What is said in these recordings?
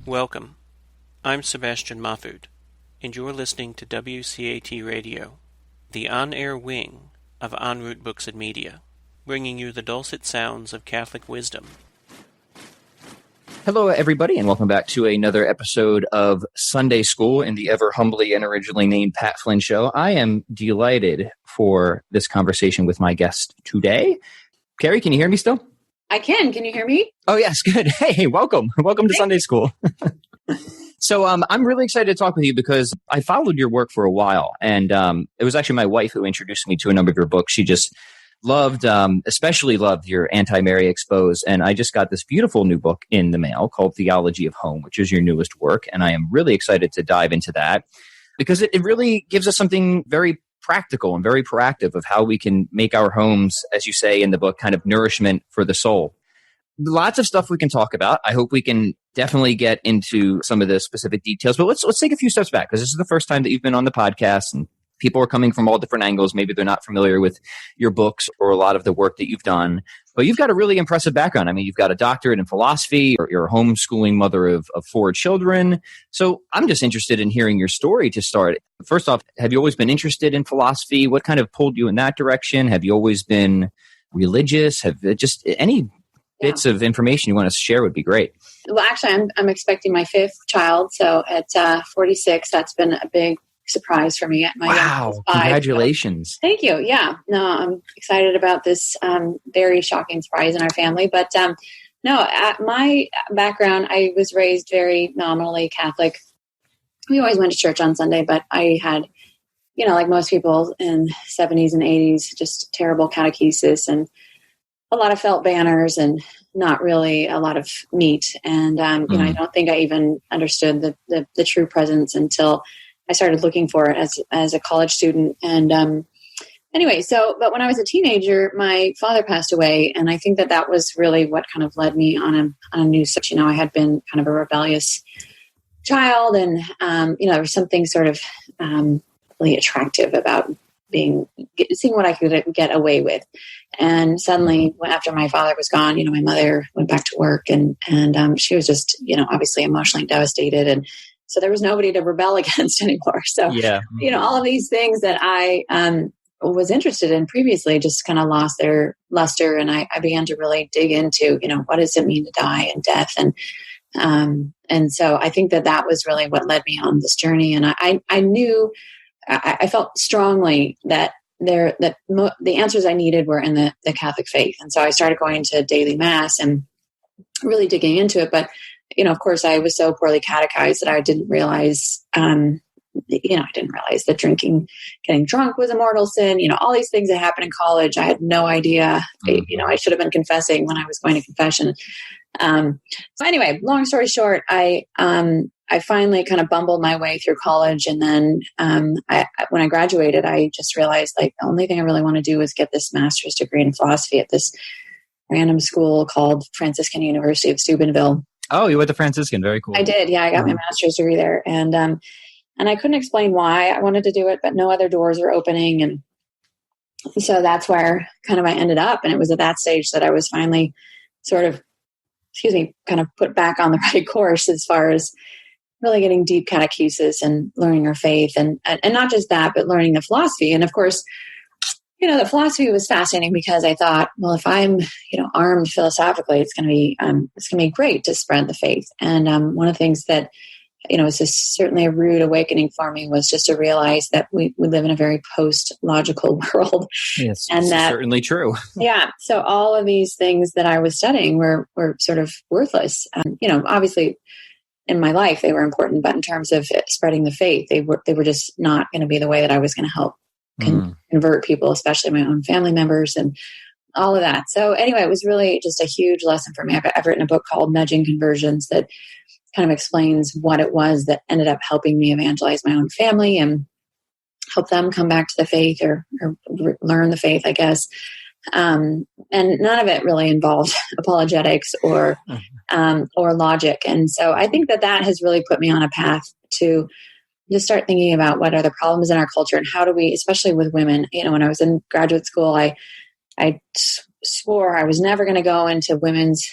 Welcome. I'm Sebastian Mahfood, and you're listening to WCAT Radio, the on-air wing of En Route Books and Media, bringing you the dulcet sounds of Catholic wisdom. Hello, everybody, and welcome back to another episode of Sunday School in the ever humbly and originally named Pat Flynn Show. I am delighted for this conversation with my guest today. Carrie, can you hear me still? I can. Can you hear me? Oh, yes. Good. Hey, welcome. Welcome to Sunday School. So I'm really excited to talk with you because I followed your work for a while, and it was actually my wife who introduced me to a number of your books. She just loved, especially loved your Anti-Mary Expose, and I just got this beautiful new book in the mail called Theology of Home, which is your newest work, and I am really excited to dive into that because it really gives us something very practical and very proactive of how we can make our homes, as you say in the book, kind of nourishment for the soul. Lots of stuff we can talk about. I hope we can definitely get into some of the specific details, but let's take a few steps back because this is the first time that you've been on the podcast and people are coming from all different angles. Maybe they're not familiar with your books or a lot of the work that you've done, but you've got a really impressive background. I mean, you've got a doctorate in philosophy, or you're a homeschooling mother of 4 children. So I'm just interested in hearing your story to start. First off, have you always been interested in philosophy? What kind of pulled you in that direction? Have you always been religious? Have just any bits of information you want to share would be great. Well, actually, I'm expecting my 5th child. So at 46, that's been a big surprise for me. Wow. Congratulations. So, thank you. Yeah. No, I'm excited about this very shocking surprise in our family. But no, at my background, I was raised very nominally Catholic. We always went to church on Sunday, but I had, like most people in 70s and 80s, just terrible catechesis and a lot of felt banners and not really a lot of meat. And, I don't think I even understood the true presence until I started looking for it as a college student. And anyway, but when I was a teenager, my father passed away. And I think that was really what kind of led me on a new search. I had been kind of a rebellious child. And, there was something sort of really attractive about seeing what I could get away with. And suddenly, after my father was gone, my mother went back to work and she was just, obviously emotionally devastated. And so there was nobody to rebel against anymore. So, all of these things that I was interested in previously just kind of lost their luster. And I began to really dig into, what does it mean to die and death? And so I think that was really what led me on this journey. And I knew, I felt strongly that the answers I needed were in the Catholic faith. And so I started going to daily mass and really digging into it. But, of course, I was so poorly catechized that I didn't realize, that getting drunk was a mortal sin. All these things that happened in college, I had no idea. I should have been confessing when I was going to confession. So anyway, long story short, I finally kind of bumbled my way through college. And then when I graduated, I just realized the only thing I really want to do is get this master's degree in philosophy at this random school called Franciscan University of Steubenville. Oh, you went to Franciscan. Very cool. I did. Yeah, I got my master's degree there. And I couldn't explain why I wanted to do it, but no other doors were opening. And so that's where kind of I ended up. And it was at that stage that I was finally sort of, kind of put back on the right course as far as really getting deep catechesis and learning our faith. And not just that, but learning the philosophy. And of course, the philosophy was fascinating because I thought, well, if I'm, armed philosophically, it's going to be great to spread the faith. And one of the things that, was just certainly a rude awakening for me was just to realize that we live in a very post-logical world. Yes, and that's certainly true. Yeah. So all of these things that I was studying were sort of worthless. Obviously in my life they were important, but in terms of spreading the faith, they were just not going to be the way that I was going to help convert people, especially my own family members and all of that. So anyway, it was really just a huge lesson for me. I've written a book called Nudging Conversions that kind of explains what it was that ended up helping me evangelize my own family and help them come back to the faith or learn the faith, I guess. And none of it really involved apologetics or logic. And so I think that has really put me on a path to just start thinking about what are the problems in our culture and how do we, especially with women, when I was in graduate school, I swore I was never going to go into women's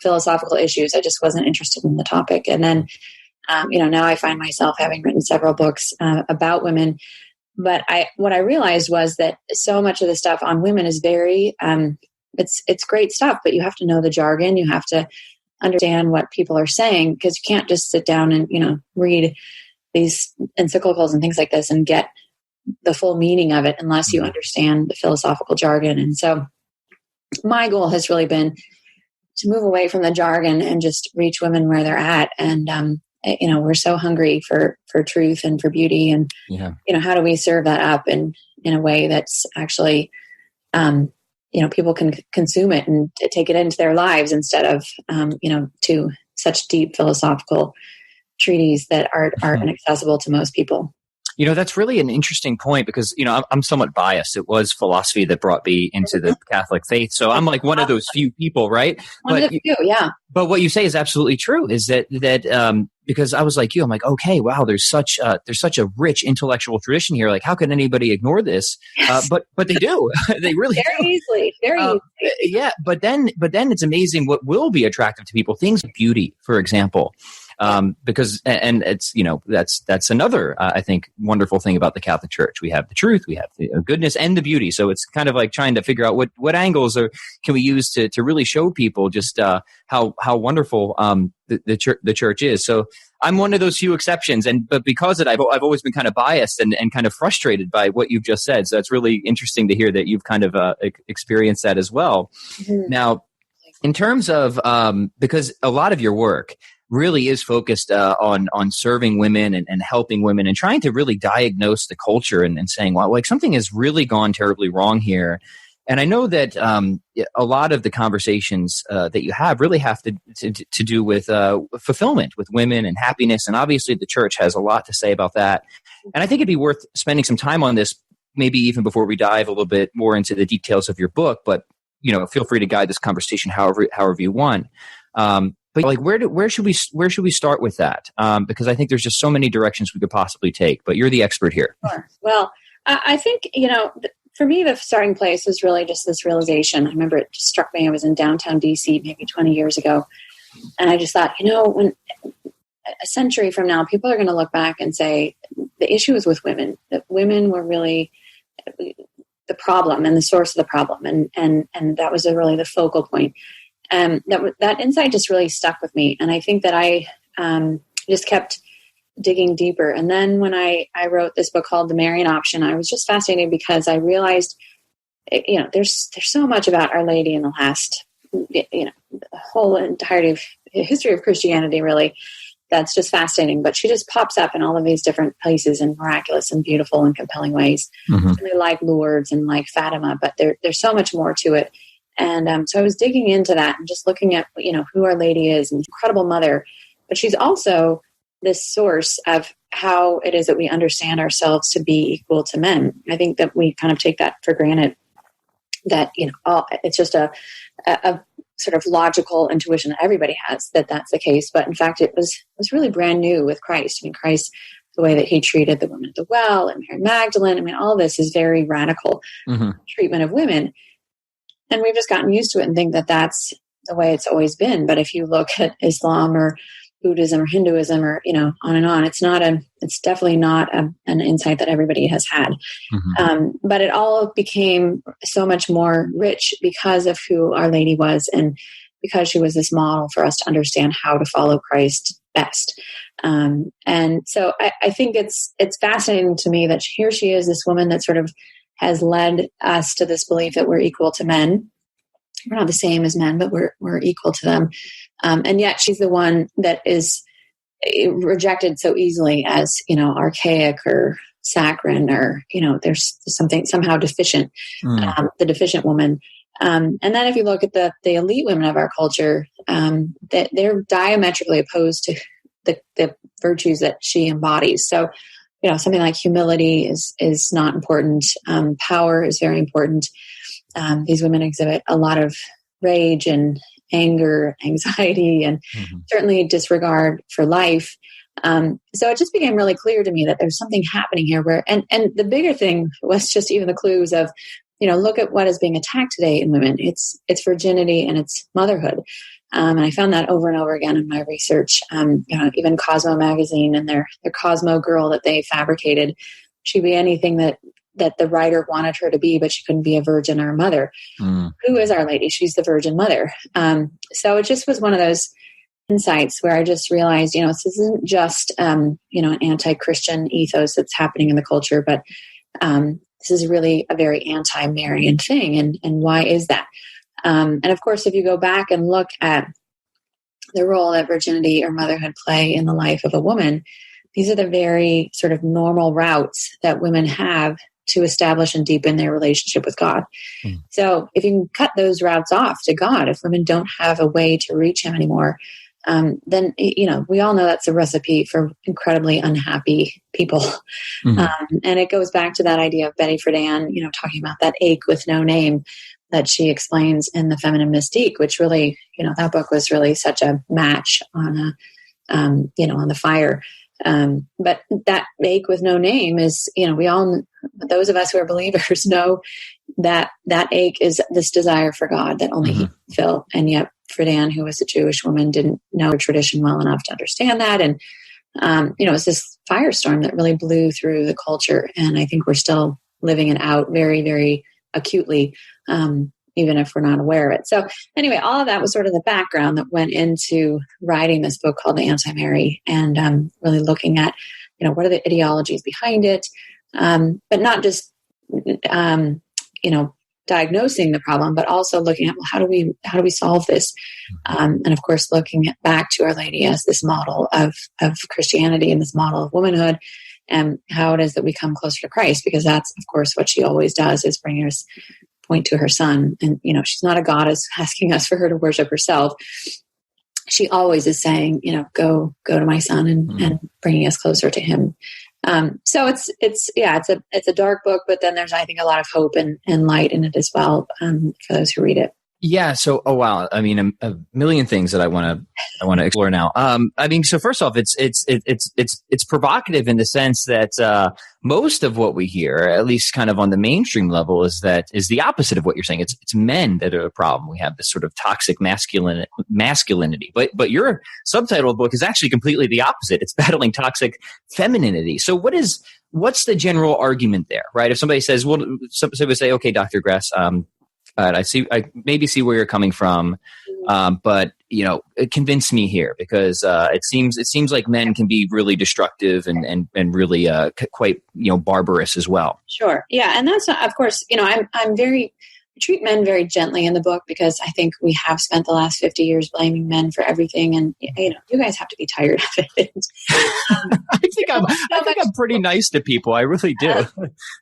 philosophical issues. I just wasn't interested in the topic. And then, now I find myself having written several books about women. But what I realized was that so much of the stuff on women is very, it's great stuff, but you have to know the jargon. You have to understand what people are saying, because you can't just sit down and, read these encyclicals and things like this and get the full meaning of it unless you understand the philosophical jargon. And so my goal has really been to move away from the jargon and just reach women where they're at. And, we're so hungry for truth and for beauty, and, how do we serve that up in a way that's actually, people can consume it and take it into their lives instead of, to such deep philosophical treatises that are inaccessible to most people. That's really an interesting point because, I'm somewhat biased. It was philosophy that brought me into the Catholic faith. So I'm like one of those few people, right? One of the few, yeah. But what you say is absolutely true, is that because I was like you, I'm like, okay, wow, there's such a rich intellectual tradition here. Like, how can anybody ignore this? Yes. But they do. They really very easily. Yeah. But then it's amazing what will be attractive to people. Things like beauty, for example. Because it's, that's another, I think, wonderful thing about the Catholic Church. We have the truth, we have the goodness and the beauty. So it's kind of like trying to figure out what angles can we use to really show people just, how wonderful, the church is. So I'm one of those few exceptions. But because of it, I've always been kind of biased and kind of frustrated by what you've just said. So it's really interesting to hear that you've kind of, experienced that as well. Mm-hmm. Now, in terms of, because a lot of your work really is focused on serving women and helping women and trying to really diagnose the culture and saying, well, like something has really gone terribly wrong here. And I know that a lot of the conversations that you have really have to do with fulfillment with women and happiness. And obviously the church has a lot to say about that. And I think it'd be worth spending some time on this, maybe even before we dive a little bit more into the details of your book. But, feel free to guide this conversation however you want. But like, where should we start with that? Because I think there's just so many directions we could possibly take. But you're the expert here. Sure. Well, I think for me, the starting place was really just this realization. I remember it just struck me. I was in downtown DC maybe 20 years ago, and I just thought, when a century from now, people are going to look back and say the issue was with women. That women were really the problem and the source of the problem, and that was really the focal point. That insight just really stuck with me. And I think that I just kept digging deeper. And then when I wrote this book called The Marion Option, I was just fascinated because I realized, there's so much about Our Lady in the last, the whole entirety of history of Christianity, really, that's just fascinating. But she just pops up in all of these different places in miraculous and beautiful and compelling ways. Mm-hmm. Really like Lourdes and like Fatima, but there's so much more to it. And so I was digging into that and just looking at, who Our Lady is, and incredible mother. But she's also this source of how it is that we understand ourselves to be equal to men. I think that we kind of take that for granted, that, it's just a sort of logical intuition that everybody has, that that's the case. But in fact, it was really brand new with Christ. I mean, Christ, the way that he treated the woman at the well and Mary Magdalene, all this is very radical treatment of women. And we've just gotten used to it and think that that's the way it's always been. But if you look at Islam or Buddhism or Hinduism or, on and on, it's definitely not an insight that everybody has had. Mm-hmm. But it all became so much more rich because of who Our Lady was, and because she was this model for us to understand how to follow Christ best. And so I think it's fascinating to me that here she is, this woman that sort of has led us to this belief that we're equal to men. We're not the same as men, but we're equal to them. And yet she's the one that is rejected so easily as, archaic or saccharine, or, there's something somehow deficient, the deficient woman. And then if you look at the elite women of our culture, that they're diametrically opposed to the virtues that she embodies. So, something like humility is not important. Power is very important. These women exhibit a lot of rage and anger, anxiety, and certainly disregard for life. So it just became really clear to me that there's something happening here where, and the bigger thing was just even the clues of, look at what is being attacked today in women. It's virginity and it's motherhood. And I found that over and over again in my research. Even Cosmo magazine and their Cosmo girl that they fabricated, she'd be anything that the writer wanted her to be, but she couldn't be a virgin or a mother. Who is Our Lady? She's the Virgin Mother. So it just was one of those insights where I just realized, this isn't just, an anti-Christian ethos that's happening in the culture, but this is really a very anti-Marian thing. And why is that? And of course, if you go back and look at the role that virginity or motherhood play in the life of a woman, these are the very sort of normal routes that women have to establish and deepen their relationship with God. So if you can cut those routes off to God, if women don't have a way to reach him anymore, then, we all know that's a recipe for incredibly unhappy people. And it goes back to that idea of Betty Friedan, talking about that ache with no name that she explains in The Feminine Mystique, which really, that book was really such a match on on the fire. But that ache with no name is, we all, those of us who are believers know that ache is this desire for God that only he can fill. And yet Friedan, who was a Jewish woman, didn't know her tradition well enough to understand that. And, it's this firestorm that really blew through the culture. And I think we're still living it out very, very acutely, even if we're not aware of it. So anyway, all of that was sort of the background that went into writing this book called The Anti-Mary, and really looking at, what are the ideologies behind it, but not just, diagnosing the problem, but also looking at, well, how do we solve this? And of course, looking back to Our Lady as this model of Christianity and this model of womanhood, and how it is that we come closer to Christ, because that's, of course, what she always does, is bring us point to her son. And, she's not a goddess asking us for her to worship herself. She always is saying, go to my son and bringing us closer to him. So it's a dark book, but then there's, I think, a lot of hope and light in it as well, for those who read it. Yeah. So, oh wow. I mean, a million things that I want to explore now. So first off, it's provocative in the sense that most of what we hear, at least kind of on the mainstream level, is the opposite of what you're saying. It's men that are the problem. We have this sort of toxic masculinity. But your subtitle book is actually completely the opposite. It's battling toxic femininity. So what's the general argument there, right? If somebody says, well, somebody would say, okay, Dr. Gress, I maybe see where you're coming from, but convince me here, because it seems like men can be really destructive and really quite barbarous as well. Sure, yeah, and that's not, of course, I treat men very gently in the book, because I think we have spent the last 50 years blaming men for everything, and you guys have to be tired of it. I think I'm pretty nice to people. I really do.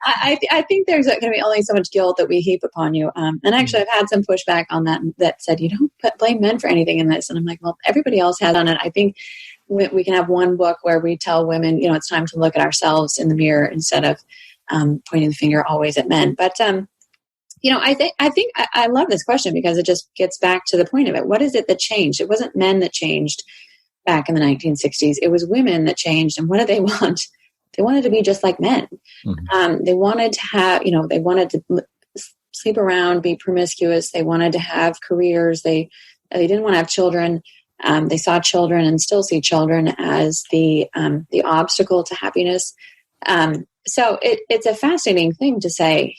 I think there's going to be only so much guilt that we heap upon you. And actually, I've had some pushback on that said, you don't blame men for anything in this. And I'm like, well, everybody else has done it. I think we can have one book where we tell women, it's time to look at ourselves in the mirror instead of pointing the finger always at men. But I think I love this question, because it just gets back to the point of it. What is it that changed? It wasn't men that changed back in the 1960s. It was women that changed. And what did they want? They wanted to be just like men. They wanted to have, they wanted to sleep around, be promiscuous. They wanted to have careers. They didn't want to have children. They saw children, and still see children, as the obstacle to happiness. So it's a fascinating thing to say,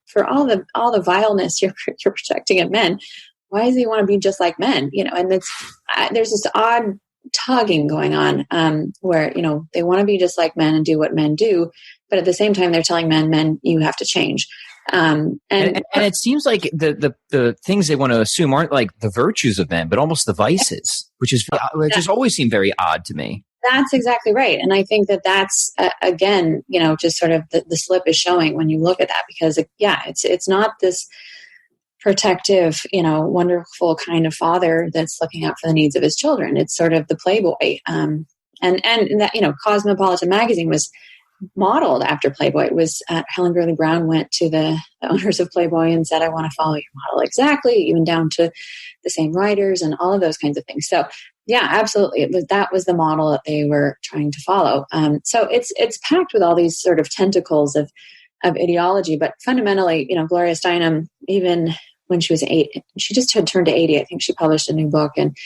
for all the vileness you're projecting at men, why does he want to be just like men? And there's this odd tugging going on, where, they want to be just like men and do what men do, but at the same time, they're telling men, you have to change. And it seems like the things they want to assume aren't like the virtues of men, but almost the vices, which has always seemed very odd to me. That's exactly right. And I think that's, again, just sort of the slip is showing when you look at that, because it's not this protective, wonderful kind of father that's looking out for the needs of his children. It's sort of the playboy. And that, Cosmopolitan magazine was modeled after Playboy. It was Helen Gurley Brown went to the owners of Playboy and said, I want to follow your model exactly, even down to the same writers and all of those kinds of things. So yeah, absolutely. That was the model that they were trying to follow. So it's packed with all these sort of tentacles of ideology, but fundamentally, Gloria Steinem, even when she was 8. She just had turned to 80. I think she published a new book. And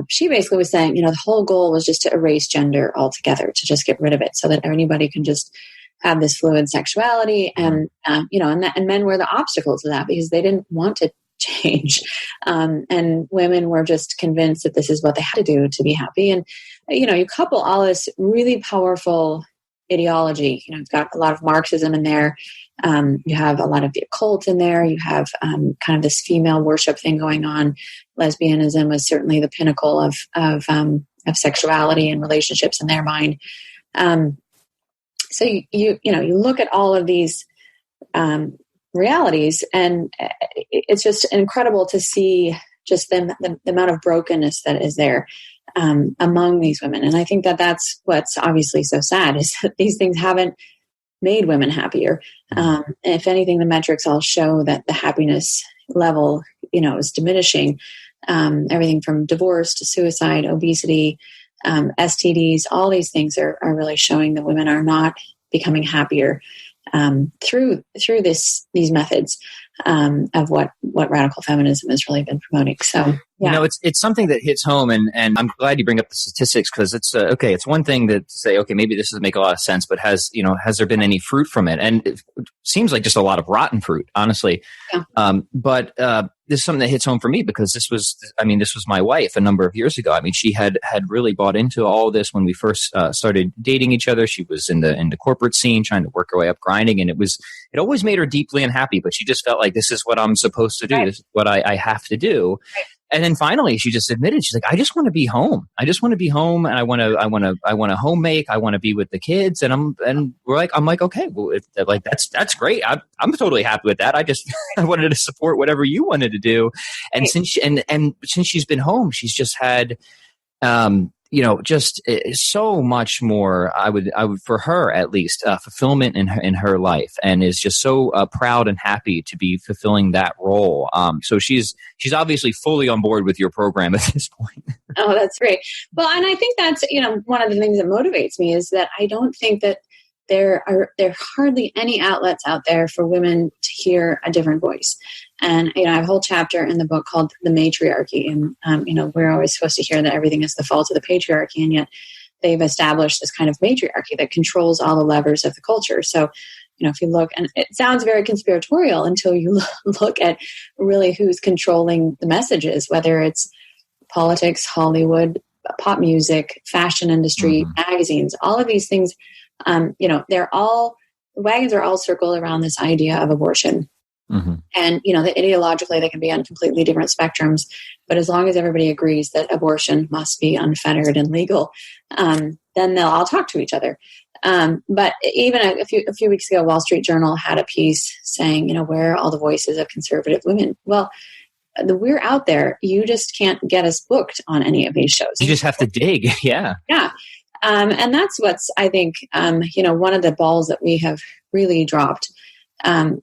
she basically was saying, the whole goal was just to erase gender altogether, to just get rid of it so that anybody can just have this fluid sexuality. And, and men were the obstacle to that because they didn't want to change. And women were just convinced that this is what they had to do to be happy. And, you couple all this really powerful ideology. It's got a lot of Marxism in there. You have a lot of the occult in there. You have kind of this female worship thing going on. Lesbianism was certainly the pinnacle of sexuality and relationships in their mind. So you look at all of these realities, and it's just incredible to see just the amount of brokenness that is there among these women. And I think that that's what's obviously so sad, is that these things haven't made women happier. If anything, the metrics all show that the happiness level, is diminishing. Everything from divorce to suicide, obesity, STDs, all these things are really showing that women are not becoming happier through these methods of what radical feminism has really been promoting. So, yeah. It's something that hits home, and I'm glad you bring up the statistics, because it's okay. It's one thing to say, okay, maybe this doesn't make a lot of sense, but has there been any fruit from it? And it seems like just a lot of rotten fruit, honestly. Yeah. But this is something that hits home for me, because this was my wife a number of years ago. I mean, she had really bought into all of this when we first started dating each other. She was in the corporate scene, trying to work her way up, grinding, and it always made her deeply unhappy. But she just felt like, this is what I'm supposed to do. Right. This is what I have to do. Right. And then finally, she just admitted, she's like, I just want to be home. I just want to be home, and I want to home make. I want to be with the kids. And I'm like, okay, well, that's great. I'm totally happy with that. I wanted to support whatever you wanted to do. And right. since she's been home, she's just had, just so much more, I would for her at least, fulfillment in her life, and is just so proud and happy to be fulfilling that role. So she's obviously fully on board with your program at this point. Oh, that's great. Well, and I think that's, one of the things that motivates me is that I don't think that there are hardly any outlets out there for women to hear a different voice. And, I have a whole chapter in the book called The Matriarchy. And, we're always supposed to hear that everything is the fault of the patriarchy. And yet they've established this kind of matriarchy that controls all the levers of the culture. So, if you look, and it sounds very conspiratorial until you look at really who's controlling the messages, whether it's politics, Hollywood, pop music, fashion industry, magazines, all of these things. The wagons are all circled around this idea of abortion. Mm-hmm. And, that ideologically they can be on completely different spectrums, but as long as everybody agrees that abortion must be unfettered and legal, then they'll all talk to each other. But even a few weeks ago, Wall Street Journal had a piece saying, where are all the voices of conservative women? Well, we're out there. You just can't get us booked on any of these shows. You just have to dig. Yeah. Yeah. And that's what's, I think, one of the balls that we have really dropped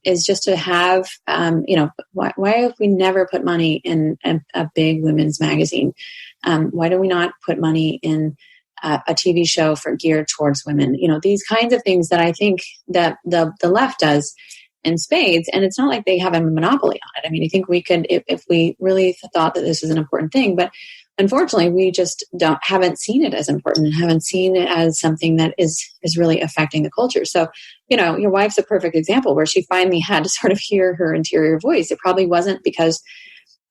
is just to have, why have we never put money in a big women's magazine? Why do we not put money in a TV show geared towards women? These kinds of things that I think that the left does in spades, and it's not like they have a monopoly on it. I mean, I think we could, if we really thought that this was an important thing, but unfortunately, we just haven't seen it as important and haven't seen it as something that is really affecting the culture. So, your wife's a perfect example where she finally had to sort of hear her interior voice. It probably wasn't because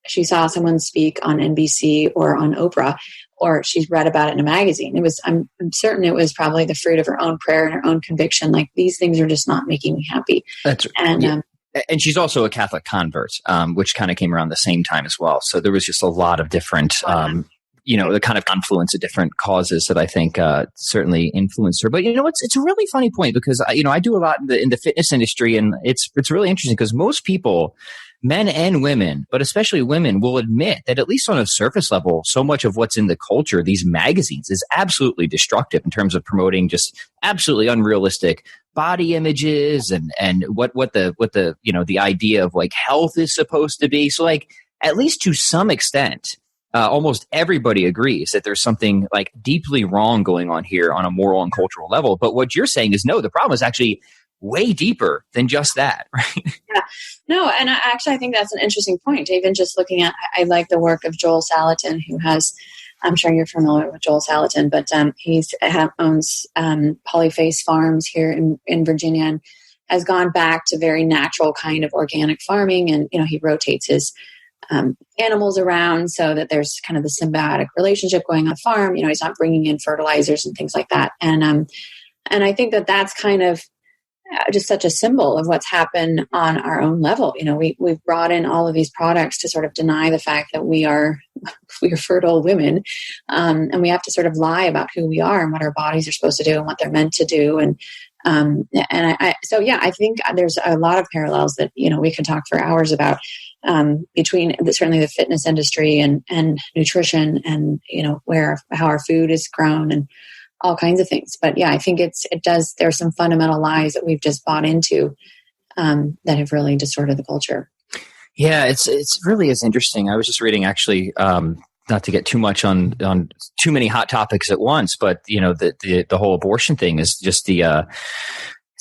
she saw someone speak on NBC or on Oprah, or she's read about it in a magazine. I'm certain it was probably the fruit of her own prayer and her own conviction. Like, these things are just not making me happy. That's and and she's also a Catholic convert, which kind of came around the same time as well. So there was just a lot of different, the kind of confluence of different causes that I think certainly influenced her. But it's a really funny point, because I do a lot in the fitness industry, and it's really interesting because most people, men and women, but especially women, will admit that at least on a surface level, so much of what's in the culture, these magazines, is absolutely destructive in terms of promoting just absolutely unrealistic body images and what the idea of like health is supposed to be. So like, at least to some extent, almost everybody agrees that there's something like deeply wrong going on here on a moral and cultural level. But what you're saying is, no, the problem is actually way deeper than just that, right? Yeah. No, and I think that's an interesting point. Even just looking at, I like the work of Joel Salatin, who has, I'm sure you're familiar with Joel Salatin, but he owns Polyface Farms here in Virginia, and has gone back to very natural kind of organic farming. And, he rotates his animals around so that there's kind of the symbiotic relationship going on the farm. He's not bringing in fertilizers and things like that. And I think that that's kind of just such a symbol of what's happened on our own level. We've brought in all of these products to sort of deny the fact that we are fertile women. And we have to sort of lie about who we are and what our bodies are supposed to do and what they're meant to do. I think there's a lot of parallels that, we could talk for hours about, between certainly the fitness industry and nutrition and, how our food is grown and all kinds of things. But yeah, I think there's some fundamental lies that we've just bought into, that have really distorted the culture. Yeah, it's really is interesting. I was just reading actually, not to get too much on too many hot topics at once, but the whole abortion thing is just I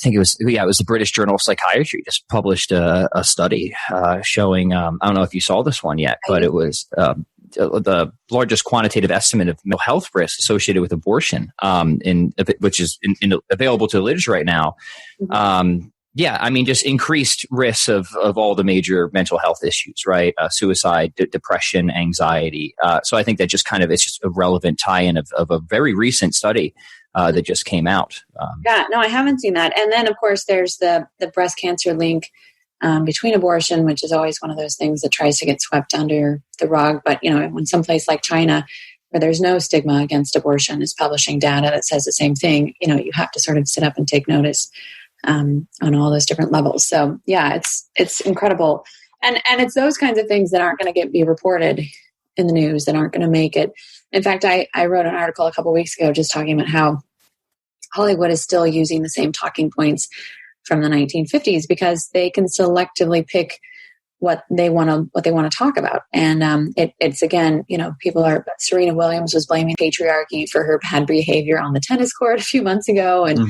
think it was the British Journal of Psychiatry just published a study showing, I don't know if you saw this one yet, but it was the largest quantitative estimate of mental health risks associated with abortion, which is available to the literature right now. Mm-hmm. Just increased risks of all the major mental health issues, right? Suicide, depression, anxiety. So I think that just it's just a relevant tie-in of a very recent study that just came out. I haven't seen that. And then, of course, there's the breast cancer link between abortion, which is always one of those things that tries to get swept under the rug. But, when someplace like China, where there's no stigma against abortion, is publishing data that says the same thing, you have to sort of sit up and take notice on all those different levels. So, yeah, it's incredible. And it's those kinds of things that aren't going to be reported in the news, that aren't going to make it. In fact, I wrote an article a couple of weeks ago just talking about how Hollywood is still using the same talking points from the 1950s because they can selectively pick what they want to talk about. And it's again, Serena Williams was blaming patriarchy for her bad behavior on the tennis court a few months ago. And,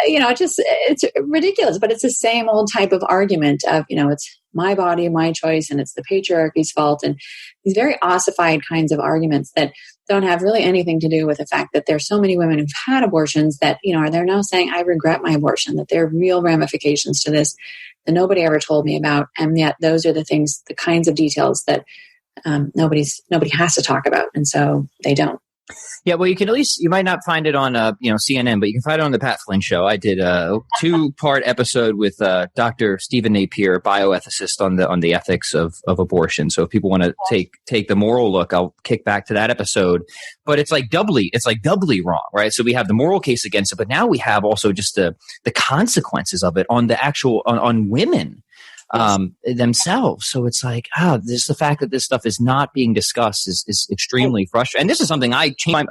it's ridiculous, but it's the same old type of argument of, it's my body, my choice, and it's the patriarchy's fault. And these very ossified kinds of arguments that don't have really anything to do with the fact that there's so many women who've had abortions that, they're now saying, I regret my abortion, that there are real ramifications to this that nobody ever told me about. And yet those are the kinds of details that nobody has to talk about. And so they don't. Yeah, well, you might not find it on CNN, but you can find it on the Pat Flynn show. I did a 2-part episode with Dr. Stephen Napier, bioethicist, on the ethics of abortion. So if people want to take the moral look, I'll kick back to that episode. But it's like doubly wrong, right? So we have the moral case against it, but now we have also just the consequences of it on the actual on women. Themselves. So it's like, the fact that this stuff is not being discussed is extremely frustrating. And this is something I came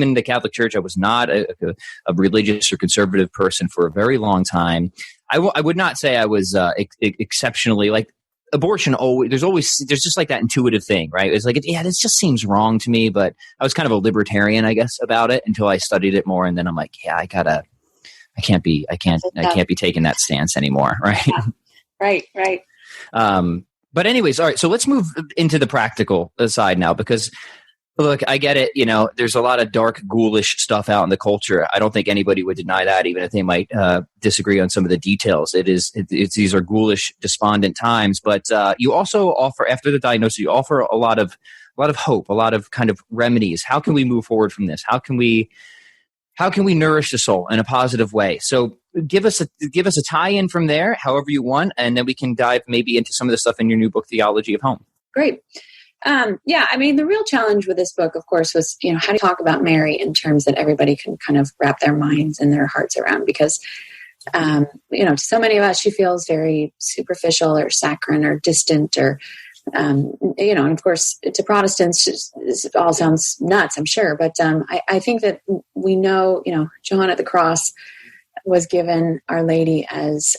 into the Catholic Church. I was not a religious or conservative person for a very long time. I would not say I was exceptionally like abortion. There's just like that intuitive thing, right? It's like, this just seems wrong to me, but I was kind of a libertarian, I guess, about it until I studied it more. And then I'm like, I can't be taking that stance anymore. Right. Yeah. Right. But anyways, all right. So let's move into the practical side now, because look, I get it. There's a lot of dark, ghoulish stuff out in the culture. I don't think anybody would deny that, even if they might disagree on some of the details. These are ghoulish, despondent times. But you also offer, after the diagnosis, you offer a lot of hope, a lot of kind of remedies. How can we move forward from this? How can we nourish the soul in a positive way? So give us a tie-in from there, however you want, and then we can dive maybe into some of the stuff in your new book, Theology of Home. Great. The real challenge with this book, of course, was, how do you talk about Mary in terms that everybody can kind of wrap their minds and their hearts around? Because, to so many of us, she feels very superficial or saccharine or distant or, and of course, to Protestants, it all sounds nuts, I'm sure. But I think that we know, John at the cross was given Our Lady as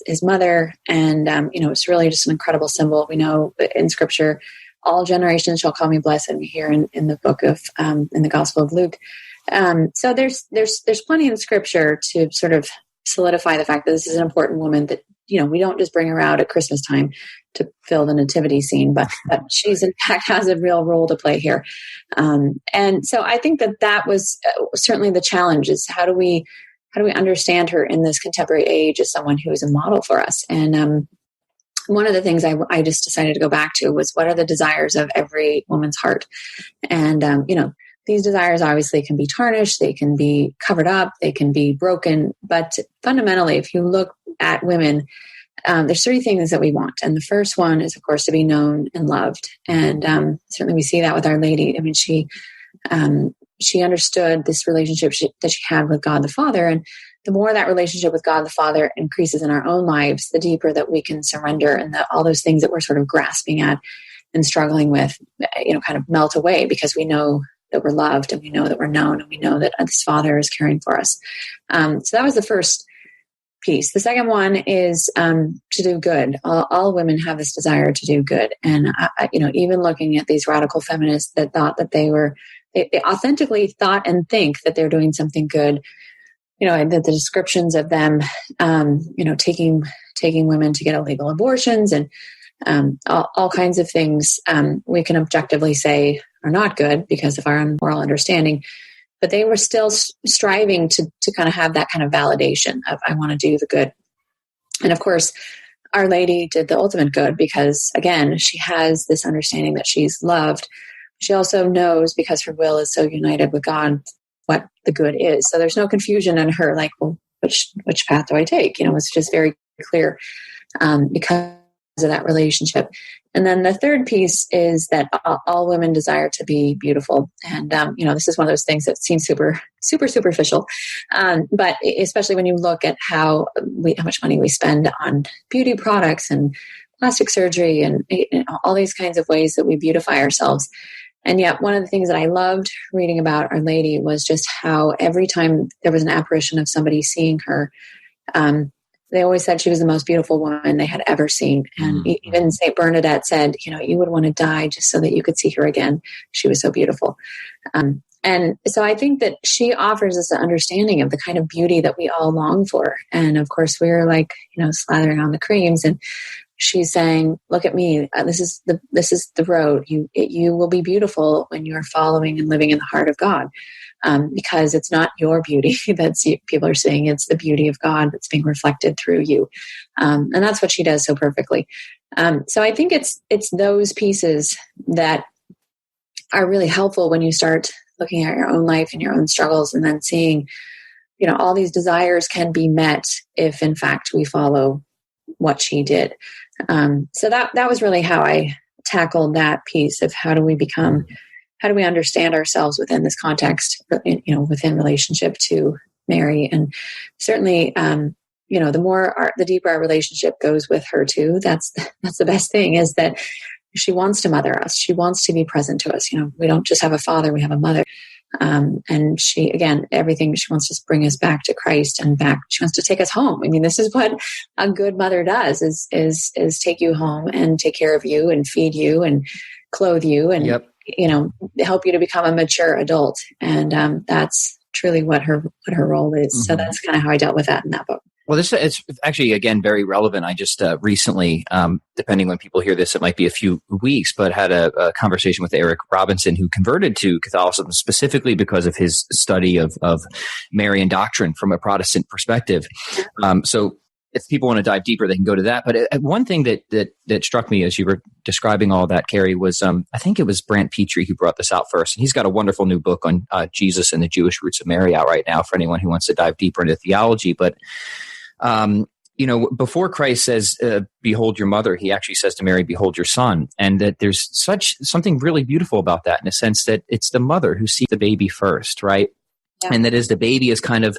his mother, and it's really just an incredible symbol. We know in Scripture, all generations shall call me blessed. We hear in the book of in the Gospel of Luke. So there's plenty in Scripture to sort of solidify the fact that this is an important woman, that, we don't just bring her out at Christmas time to fill the nativity scene, but she's in fact has a real role to play here. And so I think that was certainly the challenge, is how do we understand her in this contemporary age as someone who is a model for us? And one of the things I just decided to go back to was, what are the desires of every woman's heart? And, these desires obviously can be tarnished, they can be covered up, they can be broken. But fundamentally, if you look at women, there's three things that we want. And the first one is, of course, to be known and loved. And certainly we see that with Our Lady. I mean, she understood this relationship that she had with God the Father. And the more that relationship with God the Father increases in our own lives, the deeper that we can surrender, and all those things that we're sort of grasping at and struggling with, kind of melt away, because we know that we're loved, and we know that we're known, and we know that this Father is caring for us. So that was the first piece. The second one is to do good. All women have this desire to do good. And, even looking at these radical feminists that thought that they authentically thought and think that they're doing something good, the descriptions of them, taking women to get illegal abortions and all kinds of things we can objectively say are not good because of our own moral understanding. But they were still striving to kind of have that kind of validation of, I want to do the good. And of course, Our Lady did the ultimate good, because, again, she has this understanding that she's loved. She also knows, because her will is so united with God, what the good is. So there's no confusion in her, like, well, which path do I take? It's just very clear because of that relationship. And then the third piece is that all women desire to be beautiful. And, this is one of those things that seems super, super superficial. But especially when you look at how much money we spend on beauty products and plastic surgery and all these kinds of ways that we beautify ourselves. And yet one of the things that I loved reading about Our Lady was just how every time there was an apparition of somebody seeing her, they always said she was the most beautiful woman they had ever seen. And even St. Bernadette said, you would want to die just so that you could see her again. She was so beautiful. And so I think that she offers us an understanding of the kind of beauty that we all long for. And of course, we're like, slathering on the creams, and she's saying, look at me. This is the road. You will be beautiful when you're following and living in the heart of God. Because it's not your beauty that people are seeing, it's the beauty of God that's being reflected through you. And that's what she does so perfectly. So I think it's those pieces that are really helpful when you start looking at your own life and your own struggles, and then seeing, all these desires can be met if in fact we follow what she did. So that was really how I tackled that piece of how do we understand ourselves within this context, within relationship to Mary. And certainly, the deeper our relationship goes with her too, that's the best thing, is that she wants to mother us. She wants to be present to us. We don't just have a father, we have a mother. And she, again, everything, she wants to bring us back to Christ and back. She wants to take us home. I mean, this is what a good mother does, is take you home and take care of you and feed you and clothe you and, help you to become a mature adult. And, that's truly what her role is. Mm-hmm. So that's kind of how I dealt with that in that book. Well, it's actually, again, very relevant. I just recently, depending when people hear this, it might be a few weeks, but had a conversation with Eric Robinson, who converted to Catholicism specifically because of his study of Marian doctrine from a Protestant perspective. So if people want to dive deeper, they can go to that. But one thing that struck me as you were describing all that, Carrie, was I think it was Brant Petrie who brought this out first. And he's got a wonderful new book on Jesus and the Jewish roots of Mary out right now for anyone who wants to dive deeper into theology. But before Christ says, behold your mother, he actually says to Mary, behold your son. And that there's something really beautiful about that, in a sense that it's the mother who sees the baby first, right? Yeah. And that as the baby is kind of,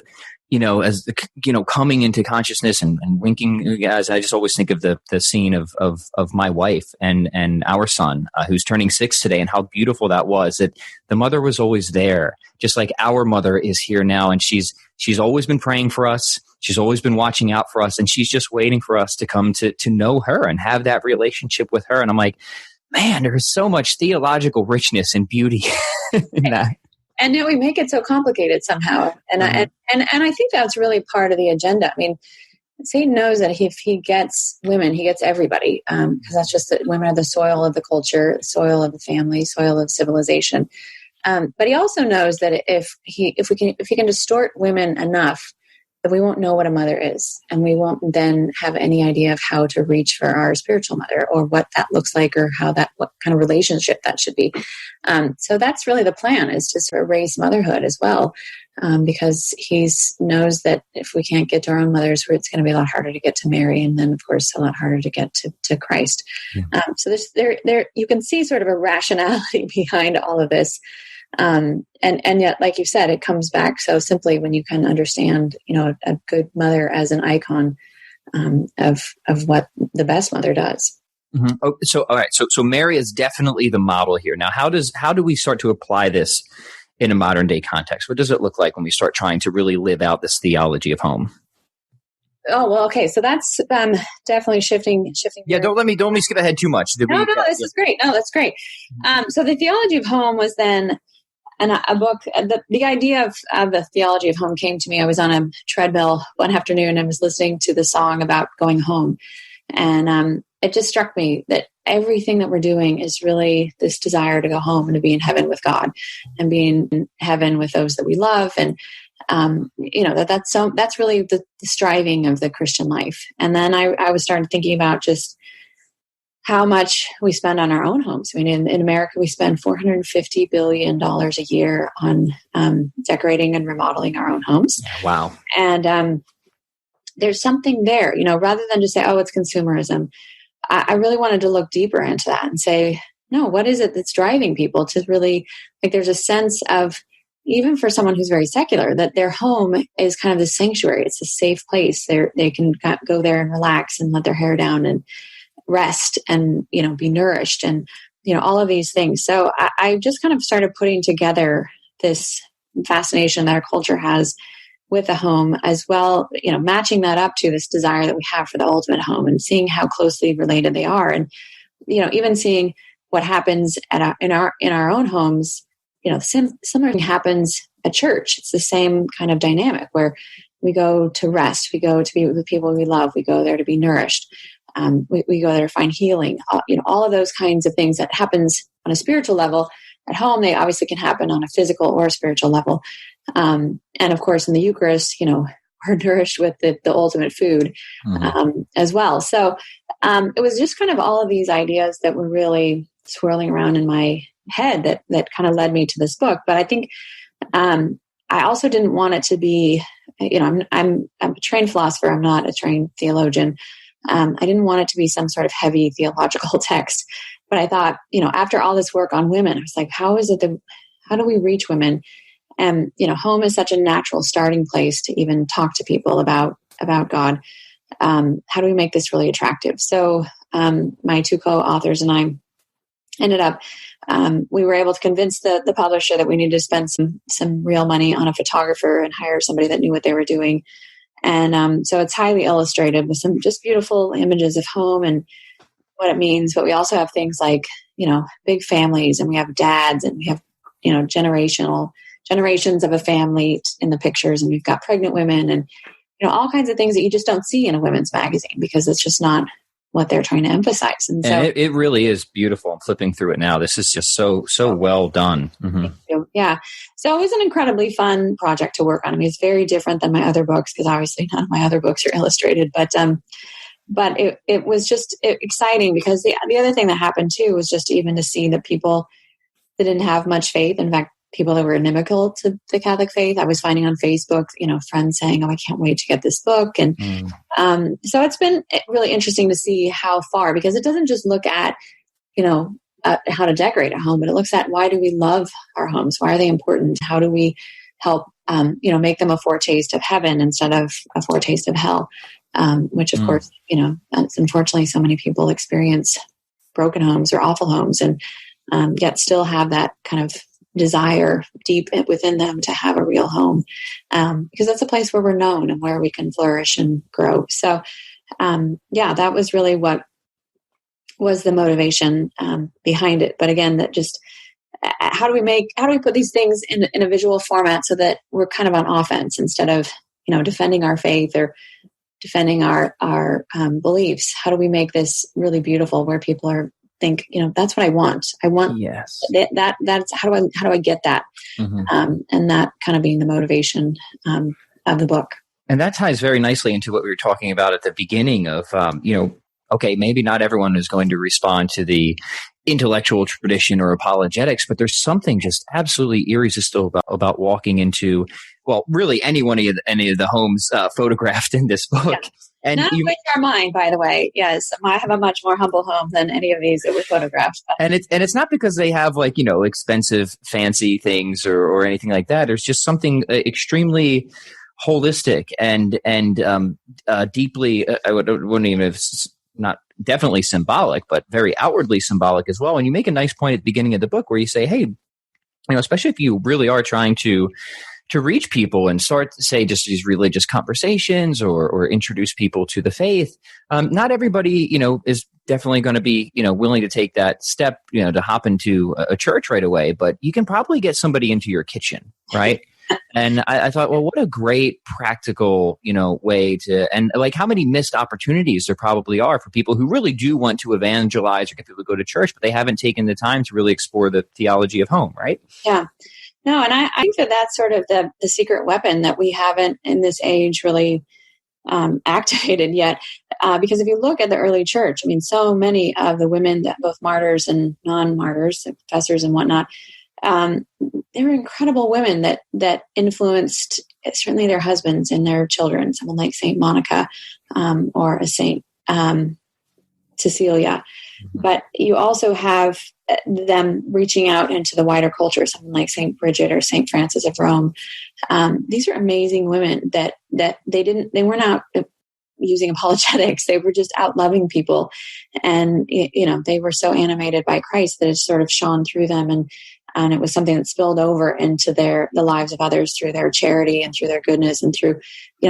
coming into consciousness and winking, as I just always think of the scene of my wife and our son, who's turning 6 today, and how beautiful that was, that the mother was always there, just like our mother is here now. And she's always been praying for us. She's always been watching out for us, and she's just waiting for us to come to know her and have that relationship with her. And I'm like, man, there's so much theological richness and beauty in that. And yet we make it so complicated somehow. And I think that's really part of the agenda. I mean, Satan knows that if he gets women, he gets everybody, because that's just that women are the soil of the culture, soil of the family, soil of civilization. But he also knows that if he can distort women enough, that we won't know what a mother is, and we won't then have any idea of how to reach for our spiritual mother, or what that looks like, or what kind of relationship that should be. So that's really the plan, is to sort of erase motherhood as well, because he knows that if we can't get to our own mothers, it's going to be a lot harder to get to Mary, and then of course a lot harder to get to Christ. Yeah. So there you can see sort of a rationality behind all of this. And yet, like you said, it comes back so simply when you can understand, a good mother as an icon of what the best mother does. Mm-hmm. Oh, so all right, so Mary is definitely the model here. Now, how do we start to apply this in a modern day context? What does it look like when we start trying to really live out this theology of home? Oh, well, okay. So that's definitely shifting. Yeah, don't let me skip ahead too much. No, this is great. No, that's great. So the theology of home was then a book. The idea of the theology of home came to me. I was on a treadmill one afternoon and was listening to the song about going home. And it just struck me that everything that we're doing is really this desire to go home and to be in heaven with God and be in heaven with those that we love. And that's really the striving of the Christian life. And then I was starting thinking about just how much we spend on our own homes. I mean, in America, we spend $450 billion a year on decorating and remodeling our own homes. Wow. And there's something there, rather than just say, oh, it's consumerism. I really wanted to look deeper into that and say, no, what is it that's driving people to really, there's a sense of, even for someone who's very secular, that their home is kind of the sanctuary. It's a safe place. They can go there and relax and let their hair down and rest and, be nourished and, all of these things. So I just kind of started putting together this fascination that our culture has with the home, as well, matching that up to this desire that we have for the ultimate home and seeing how closely related they are. And, even seeing what happens in our own homes, similar thing happens at church. It's the same kind of dynamic where we go to rest, we go to be with the people we love, we go there to be nourished. We go there to find healing, all of those kinds of things that happens on a spiritual level. At home, they obviously can happen on a physical or a spiritual level. And of course, in the Eucharist, we're nourished with the ultimate food as well. So it was just kind of all of these ideas that were really swirling around in my head that kind of led me to this book. But I think I also didn't want it to be, I'm a trained philosopher. I'm not a trained theologian. I didn't want it to be some sort of heavy theological text, but I thought, after all this work on women, I was like, how do we reach women? And, home is such a natural starting place to even talk to people about God. How do we make this really attractive? So my two co-authors and I ended up, we were able to convince the publisher that we needed to spend some real money on a photographer and hire somebody that knew what they were doing. And so it's highly illustrated with some just beautiful images of home and what it means. But we also have things like, big families, and we have dads, and we have, generations of a family in the pictures, and we've got pregnant women and, all kinds of things that you just don't see in a women's magazine because it's just not what they're trying to emphasize. And so it really is beautiful. I'm flipping through it now. This is just so well done. Mm-hmm. Thank you. Yeah. So it was an incredibly fun project to work on. I mean, it's very different than my other books because obviously none of my other books are illustrated, but it was just exciting because the other thing that happened too was just even to see that people that didn't have much faith, in fact, people that were inimical to the Catholic faith, I was finding on Facebook, friends saying, oh, I can't wait to get this book. And so it's been really interesting to see how far, because it doesn't just look at, how to decorate a home, but it looks at why do we love our homes? Why are they important? How do we help, make them a foretaste of heaven instead of a foretaste of hell? Which of course, unfortunately so many people experience broken homes or awful homes and yet still have that kind of desire deep within them to have a real home, because that's a place where we're known and where we can flourish and grow. So, that was really what was the motivation behind it. But again, that just how do we put these things in a visual format so that we're kind of on offense instead of, defending our faith or defending our beliefs? How do we make this really beautiful where people think, that's what I want. Yes. That's how do I get that? Mm-hmm. And that kind of being the motivation of the book. And that ties very nicely into what we were talking about at the beginning of, okay, maybe not everyone is going to respond to the intellectual tradition or apologetics, but there's something just absolutely irresistible about walking into, well, really any of the homes photographed in this book. Yeah. And none of which are mine, by the way. Yes, I have a much more humble home than any of these that were photographed. And it's not because they have expensive, fancy things or anything like that. There's just something extremely holistic and deeply, I wouldn't even have, not definitely symbolic, but very outwardly symbolic as well. And you make a nice point at the beginning of the book where you say, hey, especially if you really are trying to reach people and start to say just these religious conversations or introduce people to the faith, not everybody, is definitely going to be, willing to take that step, to hop into a church right away, but you can probably get somebody into your kitchen, right? And I thought, well, what a great practical, way to, and like how many missed opportunities there probably are for people who really do want to evangelize or get people to go to church, but they haven't taken the time to really explore the theology of home, right? Yeah. No, and I think that's sort of the secret weapon that we haven't in this age really activated yet. Because if you look at the early church, so many of the women, that both martyrs and non-martyrs, professors and whatnot, they were incredible women that influenced certainly their husbands and their children, someone like Saint Monica or a Saint Cecilia. But you also have them reaching out into the wider culture, someone like Saint Bridget or Saint Francis of Rome. These are amazing women that they were not using apologetics. They were just out loving people. And, they were so animated by Christ that it sort of shone through them. And it was something that spilled over into the lives of others through their charity and through their goodness and through,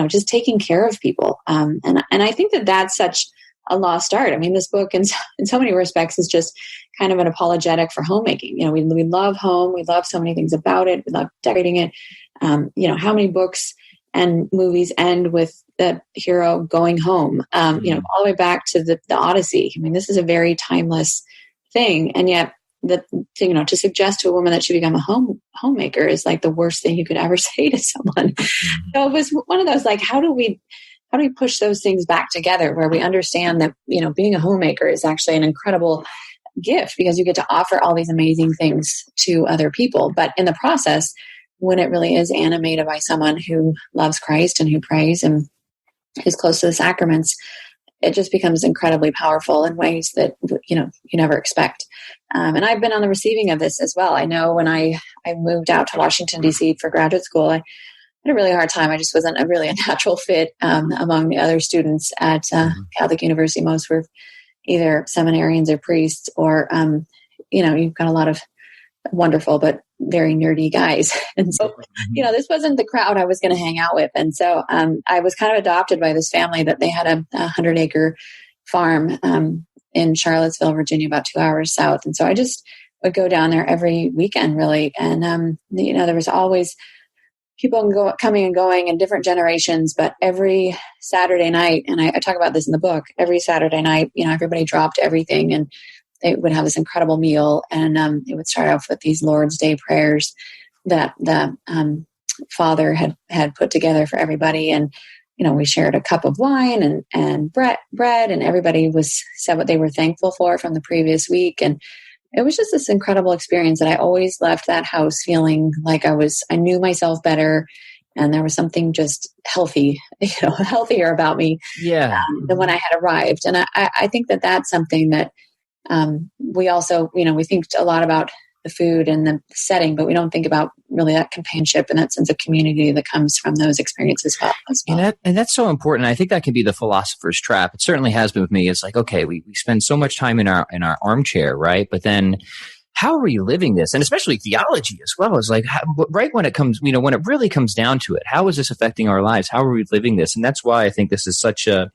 just taking care of people. And I think that that's such a lost art. This book in so many respects is just kind of an apologetic for homemaking. We love home. We love so many things about it. We love decorating it. How many books and movies end with the hero going home, all the way back to the Odyssey. This is a very timeless thing. And yet to suggest to a woman that she become a homemaker is like the worst thing you could ever say to someone. So it was one of those, like, how do we push those things back together where we understand that, being a homemaker is actually an incredible gift because you get to offer all these amazing things to other people. But in the process, when it really is animated by someone who loves Christ and who prays and is close to the sacraments, it just becomes incredibly powerful in ways that, you never expect. And I've been on the receiving of this as well. I know when I moved out to Washington, D.C. for graduate school, I had a really hard time. I just wasn't really a natural fit among the other students at Catholic University. Most were either seminarians or priests or, you've got a lot of wonderful but very nerdy guys. And so, this wasn't the crowd I was going to hang out with. And so I was kind of adopted by this family that they had a 100-acre farm in Charlottesville, Virginia, about 2 hours south. And so I just would go down there every weekend, really. And, there was always people coming and going in different generations, but every Saturday night, and I talk about this in the book, every Saturday night, everybody dropped everything and they would have this incredible meal. And it would start off with these Lord's Day prayers that the father had put together for everybody. And, we shared a cup of wine and bread, and everybody said what they were thankful for from the previous week. And it was just this incredible experience that I always left that house feeling like I knew myself better, and there was something just healthier about me than when I had arrived. And I think that that's something that we also, we think a lot about the food and the setting, but we don't think about really that companionship and that sense of community that comes from those experiences as well. And that's so important. I think that can be the philosopher's trap. It certainly has been with me. It's like, okay, we spend so much time in our armchair, right? But then how are we living this? And especially theology as well is like, right when it comes, when it really comes down to it, how is this affecting our lives? How are we living this? And that's why I think this is such a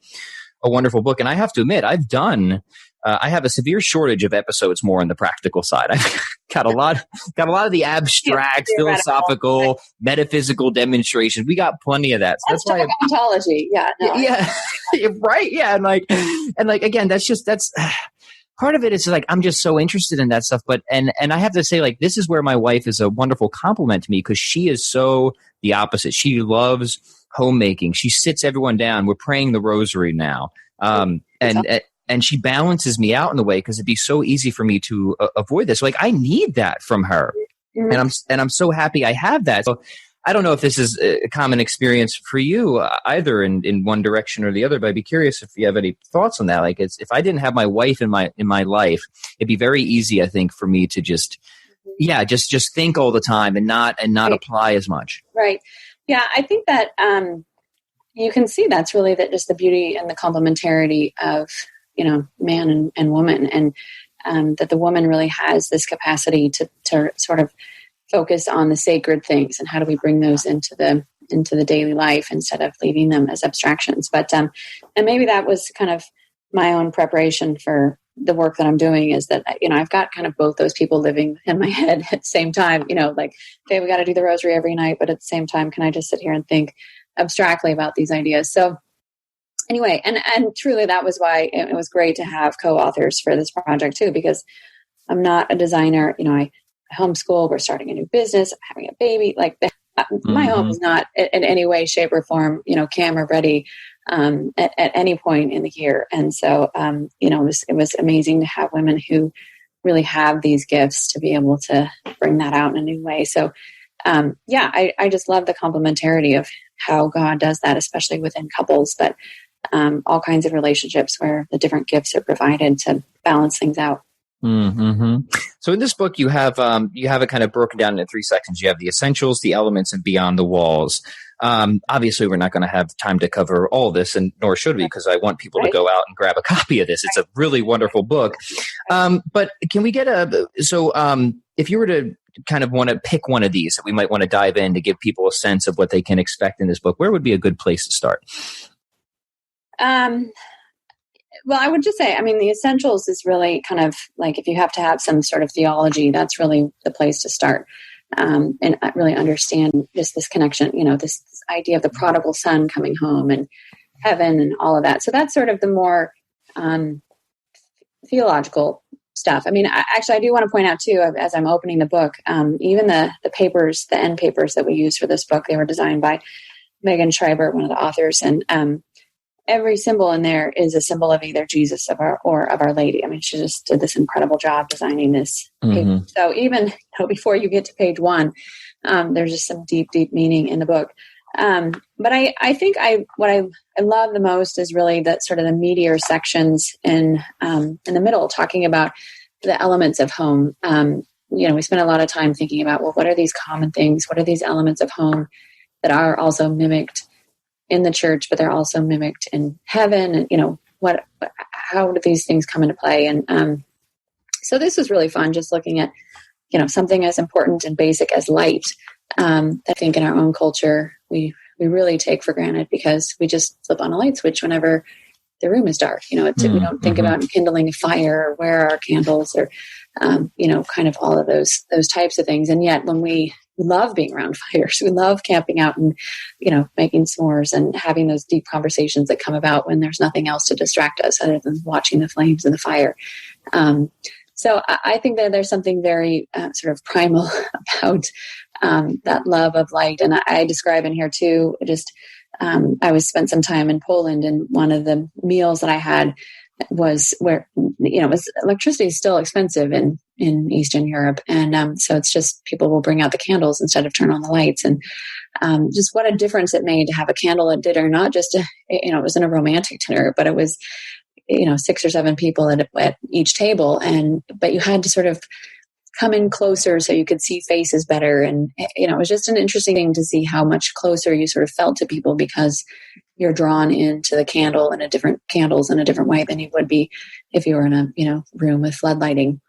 wonderful book. And I have to admit, I've done I have a severe shortage of episodes more on the practical side. I've got a lot of the abstract, philosophical, metaphysical demonstrations. We got plenty of that. So that's why ontology. Yeah. No, yeah. Right. Yeah. And like, again, that's part of it is like, I'm just so interested in that stuff. But, and I have to say, like, this is where my wife is a wonderful compliment to me, because she is so the opposite. She loves homemaking. She sits everyone down. We're praying the rosary now. And she balances me out in the way, because it'd be so easy for me to avoid this. Like, I need that from her. Mm-hmm. And I'm so happy I have that. So I don't know if this is a common experience for you either in one direction or the other, but I'd be curious if you have any thoughts on that. Like, if I didn't have my wife in my life, it'd be very easy, I think, for me to just think all the time and not apply as much. Right. Yeah. I think that, you can see that's really just the beauty and the complementarity of, man and woman, and that the woman really has this capacity to sort of focus on the sacred things, and how do we bring those into the daily life instead of leaving them as abstractions. But and maybe that was kind of my own preparation for the work that I'm doing, is that I've got kind of both those people living in my head at the same time. Like, okay, we got to do the rosary every night, but at the same time, can I just sit here and think abstractly about these ideas? So anyway, and truly that was why it was great to have co-authors for this project too, because I'm not a designer. I homeschool, we're starting a new business, I'm having a baby. Like, my home is not in any way, shape, or form, camera ready at any point in the year. And so, it was amazing to have women who really have these gifts to be able to bring that out in a new way. So, I just love the complementarity of how God does that, especially within couples, but all kinds of relationships where the different gifts are provided to balance things out. Mm-hmm. So in this book, you have it kind of broken down into 3 sections. You have the essentials, the elements, and beyond the walls. Obviously, we're not going to have time to cover all this, and nor should we, because I want people to go out and grab a copy of this. It's a really wonderful book. But can we get if you were to kind of want to pick one of these that we might want to dive in to give people a sense of what they can expect in this book, where would be a good place to start? Well, I would just say, the essentials is really kind of like, if you have to have some sort of theology, that's really the place to start, and really understand just this connection, this idea of the prodigal son coming home and heaven and all of that. So that's sort of the more theological stuff. I do want to point out too, as I'm opening the book, even the papers, the end papers that we use for this book, they were designed by Megan Schreiber, one of the authors, and every symbol in there is a symbol of either Jesus or of Our Lady. She just did this incredible job designing this paper. So even before you get to page 1, there's just some deep, deep meaning in the book. But I think what I love the most is really that sort of the meatier sections in the middle, talking about the elements of home. We spend a lot of time thinking about, well, what are these common things? What are these elements of home that are also mimicked in the church, but they're also mimicked in heaven? And, how do these things come into play? And so this was really fun, just looking at, something as important and basic as light. I think in our own culture, we really take for granted, because we just flip on a light switch whenever the room is dark. We don't think about kindling a fire or where are our candles, or, kind of all of those types of things. And yet when we love being around fires, we love camping out and, making s'mores and having those deep conversations that come about when there's nothing else to distract us other than watching the flames and the fire. So I think that there's something very sort of primal about that love of light. And I describe in here too, just I spent some time in Poland, and one of the meals that I had was where, electricity is still expensive in Eastern Europe. And so it's just, people will bring out the candles instead of turn on the lights. And just what a difference it made to have a candle at dinner, not just, it wasn't a romantic dinner, but it was, 6 or 7 people at each table. But you had to sort of come in closer so you could see faces better. And, it was just an interesting thing to see how much closer you sort of felt to people, because you're drawn into the candles in a different way than you would be if you were in a, room with flood lighting.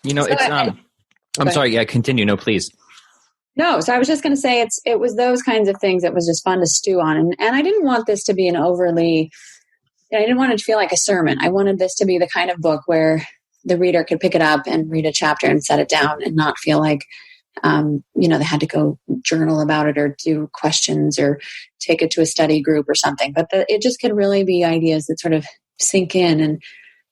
I'm sorry. Yeah, continue. No, please. No. So I was just going to say it was those kinds of things that was just fun to stew on. And I didn't want this to be an overly I didn't want it to feel like a sermon. I wanted this to be the kind of book where the reader could pick it up and read a chapter and set it down and not feel like, they had to go journal about it or do questions or take it to a study group or something. But it just could really be ideas that sort of sink in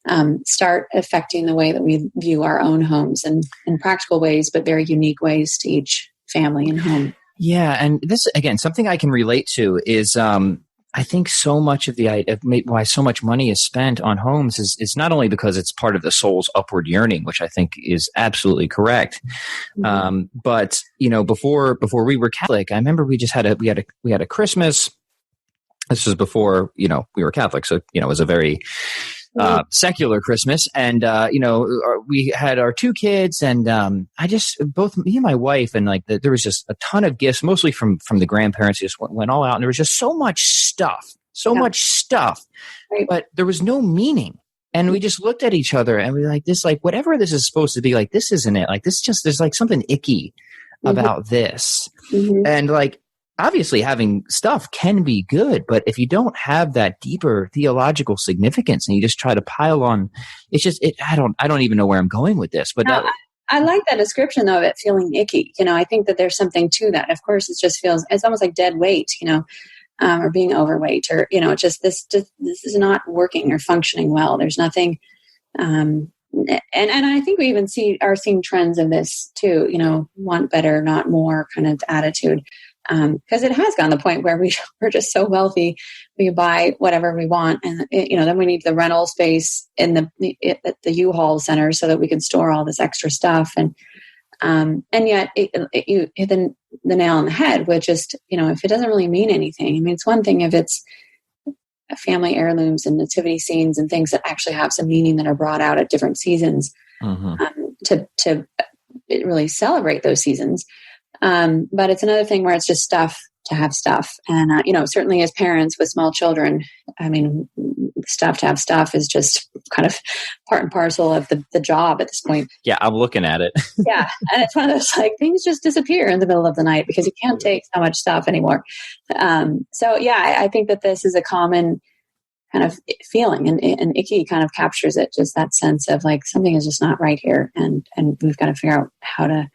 and start affecting the way that we view our own homes in practical ways, but very unique ways to each family and home. Yeah. And this, again, something I can relate to is, I think so much of why so much money is spent on homes is not only because it's part of the soul's upward yearning, which I think is absolutely correct. Mm-hmm. But before we were Catholic, I remember we had a Christmas. This was before, we were Catholic. So, it was a very, secular Christmas. And, we had our two kids and, both me and my wife and there was just a ton of gifts, mostly from the grandparents, just went all out. And there was just so much stuff, Right. but there was no meaning. And we just looked at each other and we were like, whatever this is supposed to be, this isn't it. There's something icky about this. Mm-hmm. And obviously having stuff can be good, but if you don't have that deeper theological significance and you just try to pile on, I don't even know where I'm going with this, but I like that description though of it feeling icky. I think that there's something to that. Of course, it's almost like dead weight, or being overweight or, this is not working or functioning well. There's nothing, and I think we even are seeing trends of this too, want better, not more kind of attitude. Because it has gone to the point where we're just so wealthy, we buy whatever we want, and then we need the rental space in the U-Haul center so that we can store all this extra stuff, and yet you hit the nail on the head with just if it doesn't really mean anything. I mean, it's one thing if it's family heirlooms and nativity scenes and things that actually have some meaning that are brought out at different seasons to really celebrate those seasons. But it's another thing where it's just stuff to have stuff. And, certainly as parents with small children, I mean, stuff to have stuff is just kind of part and parcel of the job at this point. Yeah, I'm looking at it. Yeah. And it's one of those things just disappear in the middle of the night because you can't take so much stuff anymore. I think that this is a common kind of feeling and Icky kind of captures it. Just that sense of something is just not right here. And we've got to figure out how to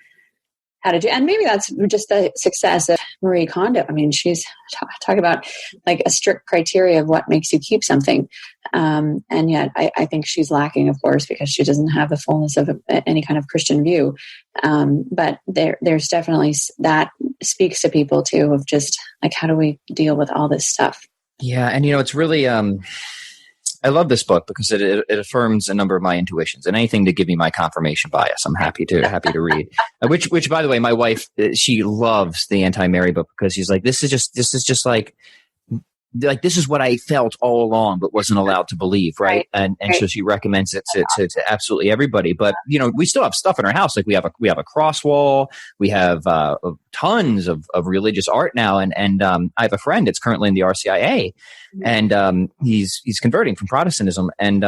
do, and maybe that's just the success of Marie Kondo. I mean, she's talking about a strict criteria of what makes you keep something. And yet I think she's lacking, of course, because she doesn't have the fullness of any kind of Christian view. But there's definitely that speaks to people too, of just how do we deal with all this stuff? Yeah. And, it's really, I love this book because it affirms a number of my intuitions, and anything to give me my confirmation bias, I'm happy to read. Which, by the way, my wife, she loves the Anti-Mary book because she's like, this is just this is what I felt all along, but wasn't allowed to believe. Right. And so she recommends it to absolutely everybody. But, we still have stuff in our house. We have a cross wall. We have tons of religious art now. And I have a friend that's currently in the RCIA, and he's converting from Protestantism. And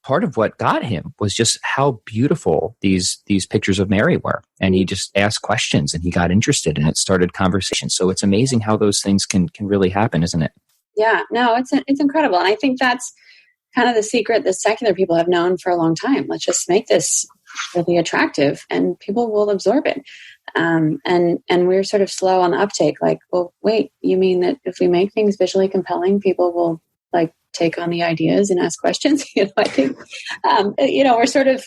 part of what got him was just how beautiful these pictures of Mary were. And he just asked questions and he got interested and it started conversation. So it's amazing how those things can really happen, isn't it? Yeah, no, it's incredible. And I think that's kind of the secret that secular people have known for a long time. Let's just make this really attractive and people will absorb it. And we're sort of slow on the uptake. Well, wait, you mean that if we make things visually compelling, people will take on the ideas and ask questions? I think, we're sort of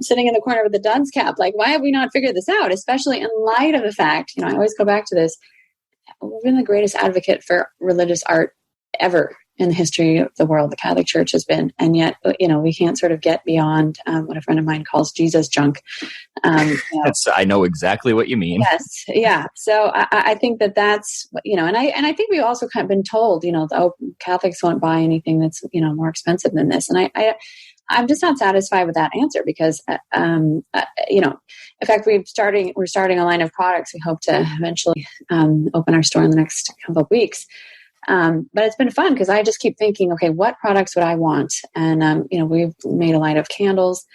sitting in the corner with the dunce cap. Why have we not figured this out? Especially in light of the fact, I always go back to this. We've been the greatest advocate for religious art ever in the history of the world. The Catholic Church has been, and yet, we can't sort of get beyond what a friend of mine calls Jesus junk. I know exactly what you mean. Yes, yeah. So I think that's and I think we've also kind of been told, Catholics won't buy anything that's more expensive than this, and I'm just not satisfied with that answer because, in fact, we're starting a line of products. We hope to eventually open our store in the next couple of weeks. But it's been fun because I just keep thinking, okay, what products would I want? And, we've made a line of candles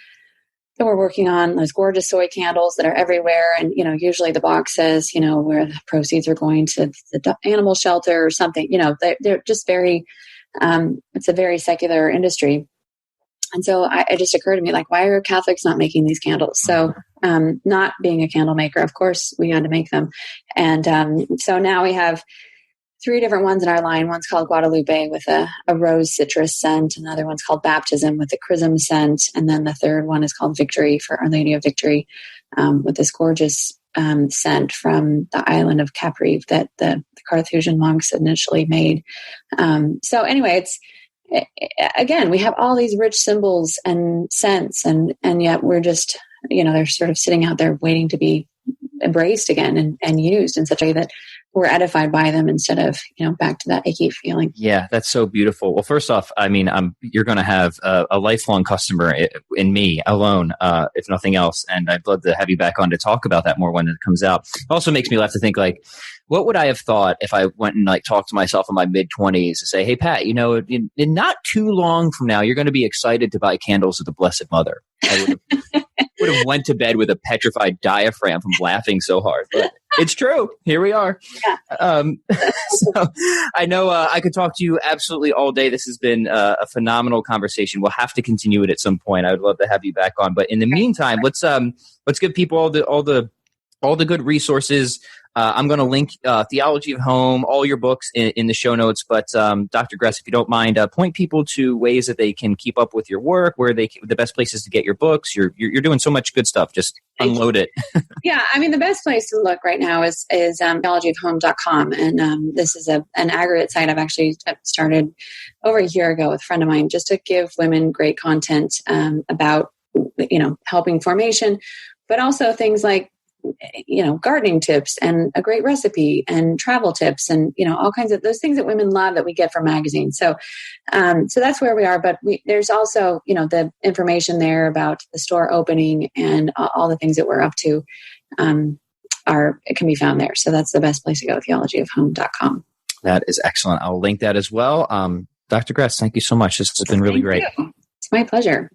that we're working on, those gorgeous soy candles that are everywhere. And, usually the box says, where the proceeds are going to the animal shelter or something. They're just very It's a very secular industry. And so it just occurred to me, like, why are Catholics not making these candles? So not being a candle maker, of course, we had to make them. And so now we have 3 different ones in our line. One's called Guadalupe with a rose citrus scent. Another one's called Baptism with a chrism scent. And then the third one is called Victory for Our Lady of Victory with this gorgeous scent from the island of Capri that the Carthusian monks initially made. So anyway, again, we have all these rich symbols and scents, and yet we're just, they're sort of sitting out there waiting to be embraced again and used in such a way that we're edified by them instead of, back to that achy feeling. Yeah, that's so beautiful. Well, first off, I mean, you're going to have a lifelong customer in me alone, if nothing else. And I'd love to have you back on to talk about that more when it comes out. It also makes me laugh to think, like, what would I have thought if I went and talked to myself in my mid-20s to say, hey, Pat, in not too long from now, you're going to be excited to buy candles of the Blessed Mother. I would have went to bed with a petrified diaphragm from laughing so hard. But it's true. Here we are. Yeah. So I know I could talk to you absolutely all day. This has been a phenomenal conversation. We'll have to continue it at some point. I would love to have you back on. But in the meantime, let's give people all the good resources. I'm going to link Theology of Home, all your books in the show notes. But Dr. Gress, if you don't mind, point people to ways that they can keep up with your work, where the best places to get your books. You're doing so much good stuff. Just unload it. Yeah, I mean, the best place to look right now is theologyofhome.com. And this is an aggregate site I've actually started over a year ago with a friend of mine, just to give women great content about, helping formation, but also things like, gardening tips and a great recipe and travel tips and, all kinds of those things that women love that we get from magazines. So that's where we are. But there's also, the information there about the store opening and all the things that we're up to it can be found there. So that's the best place to go, theologyofhome.com. That is excellent. I'll link that as well. Dr. Gress, thank you so much. This has been really great. It's my pleasure.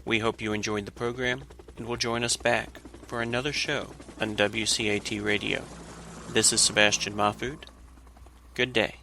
We hope you enjoyed the program and will join us back for another show on WCAT Radio. This is Sebastian Mahfood. Good day.